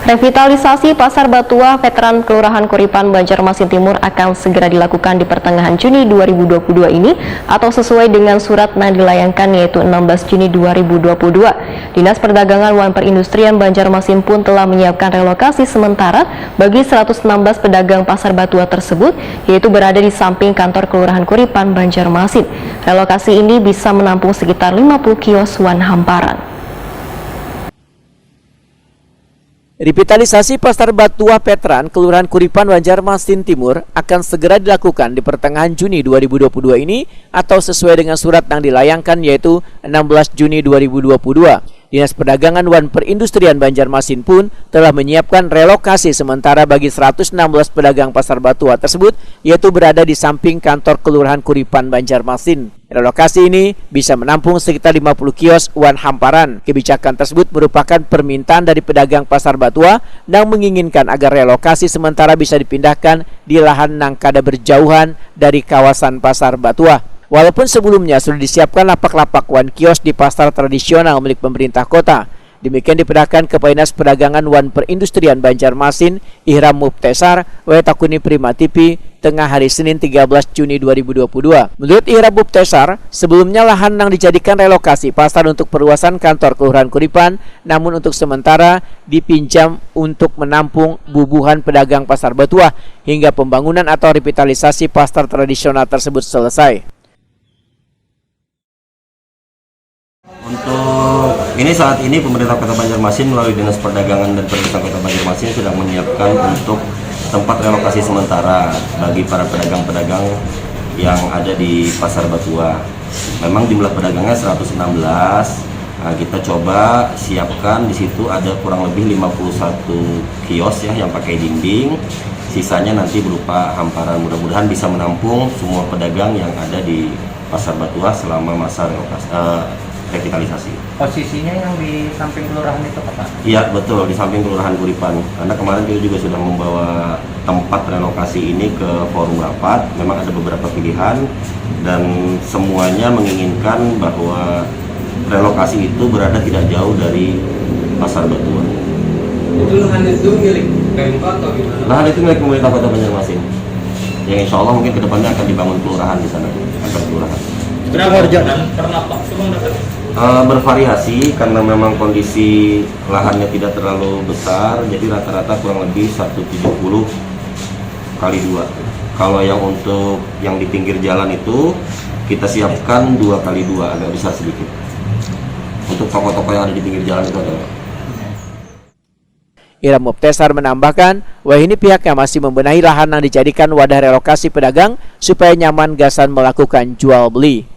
Revitalisasi Pasar Batua Veteran Kelurahan Kuripan, Banjarmasin Timur akan segera dilakukan di pertengahan Juni 2022 ini atau sesuai dengan surat yang dilayangkan yaitu 16 Juni 2022. Dinas Perdagangan dan Perindustrian Banjarmasin pun telah menyiapkan relokasi sementara bagi 116 pedagang Pasar Batua tersebut yaitu berada di samping kantor Kelurahan Kuripan, Banjarmasin. Relokasi ini bisa menampung sekitar 50 kios wan hamparan. Revitalisasi Pasar Batua Veteran Kelurahan Kuripan, Banjarmasin Timur akan segera dilakukan di pertengahan Juni 2022 ini atau sesuai dengan surat yang dilayangkan yaitu 16 Juni 2022. Dinas Perdagangan dan Perindustrian Banjarmasin pun telah menyiapkan relokasi sementara bagi 116 pedagang Pasar Batua tersebut yaitu berada di samping kantor Kelurahan Kuripan, Banjarmasin. Relokasi ini bisa menampung sekitar 50 kios wan hamparan. Kebijakan tersebut merupakan permintaan dari pedagang Pasar Batua yang menginginkan agar relokasi sementara bisa dipindahkan di lahan yang kada berjauhan dari kawasan Pasar Batua. Walaupun sebelumnya sudah disiapkan lapak-lapak wan kios di pasar tradisional milik pemerintah kota. Demikian dipindahkan ke Dinas Perdagangan dan Perindustrian Banjarmasin, Ihram Mubtesar, Wetakuni Prima TV, tengah hari Senin 13 Juni 2022. Menurut Ihram Mubtesar, sebelumnya lahan yang dijadikan relokasi pasar untuk perluasan kantor Kelurahan Kuripan, namun untuk sementara dipinjam untuk menampung bubuhan pedagang Pasar Batua hingga pembangunan atau revitalisasi pasar tradisional tersebut selesai. Untuk ini saat ini pemerintah Kota Banjarmasin melalui Dinas Perdagangan dan Perindustrian Kota Banjarmasin sedang menyiapkan untuk tempat relokasi sementara bagi para pedagang-pedagang yang ada di Pasar Batua. Memang jumlah pedagangnya 116. Nah, kita coba siapkan di situ ada kurang lebih 51 kios ya yang pakai dinding. Sisanya nanti berupa hamparan. Mudah-mudahan bisa menampung semua pedagang yang ada di Pasar Batua selama masa revitalisasi. Posisinya yang di samping kelurahan itu Pak? Iya betul, di samping Kelurahan Kuripan. Karena kemarin kita juga sudah membawa tempat relokasi ini ke forum rapat. Memang ada beberapa pilihan dan semuanya menginginkan bahwa relokasi itu berada tidak jauh dari Pasar Batua. Itu lahan itu milik Pemkot atau gimana? Lahan itu milik pemerintah Kota Banjarmasin. Yang insya Allah mungkin kedepannya akan dibangun kelurahan di sana, kantor kelurahan. Berapa dan pernah Pak? Bervariasi karena memang kondisi lahannya tidak terlalu besar, jadi rata-rata kurang lebih 170 kali 2. Kalau yang untuk yang di pinggir jalan itu kita siapkan 2 kali 2, agak besar sedikit. Untuk toko-toko yang ada di pinggir jalan itu ada. Ihram Mubtesar menambahkan, wah ini pihaknya masih membenahi lahan yang dijadikan wadah relokasi pedagang supaya nyaman gasan melakukan jual beli.